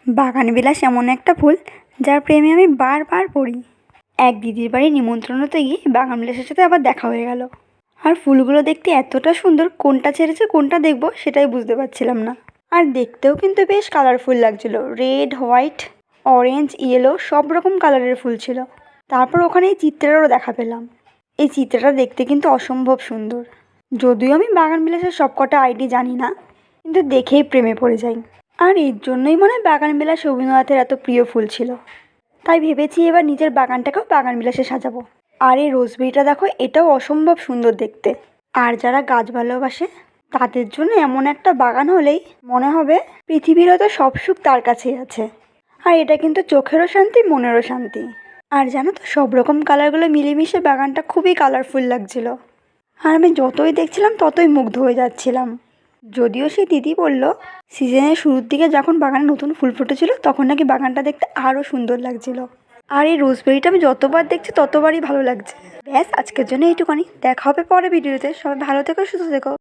বাগানবিলাস এমন একটা ফুল যার প্রেমে আমি বারবার পড়ি। এক দিদির বাড়ির নিমন্ত্রণতে গিয়ে বাগানবিলাসের সাথে আবার দেখা হয়ে গেল। আর ফুলগুলো দেখতে এতটা সুন্দর, কোনটা ছেড়েছে কোনটা দেখবো সেটাই বুঝতে পারছিলাম না। আর দেখতেও কিন্তু বেশ কালারফুল লাগছিল, রেড, হোয়াইট, অরেঞ্জ, ইয়েলো সব রকম কালারের ফুল ছিল। তারপর ওখানে এই চিত্রারও দেখা পেলাম। এই চিত্রটা দেখতে কিন্তু অসম্ভব সুন্দর। যদিও আমি বাগানবিলাসের সবকটা আইডি জানি না, কিন্তু দেখেই প্রেমে পড়ে যাই। আর এর জন্যই মনে হয় বাগানবিলাস রবীন্দ্রনাথের এত প্রিয় ফুল ছিল। তাই ভেবেছি এবার নিজের বাগানটাকেও বাগানবিলাসে সাজাবো। আর এই রোজবেরিটা দেখো, এটাও অসম্ভব সুন্দর দেখতে। আর যারা গাছ ভালোবাসে তাদের জন্য এমন একটা বাগান হলেই মনে হবে পৃথিবীর হয়তো সব সুখ তার কাছেই আছে। আর এটা কিন্তু চোখেরও শান্তি, মনেরও শান্তি। আর জানো তো, সব রকম কালারগুলো মিলেমিশে বাগানটা খুবই কালারফুল লাগছিল। আর আমি যতই দেখছিলাম ততই মুগ্ধ হয়ে যাচ্ছিলাম। যদিও সেই দিদি বলল সিজনের শুরুর দিকে যখন বাগানে নতুন ফুল ফুটেছিল তখন নাকি বাগানটা দেখতে আরও সুন্দর লাগছিল। আর এই রোজবেরিটা আমি যতবার দেখছি ততবারই ভালো লাগছে। ব্যাস, আজকের জন্য এইটুখানি। দেখা হবে পরে ভিডিওতে। সবাই ভালো থেকো, সুস্থ থেকো।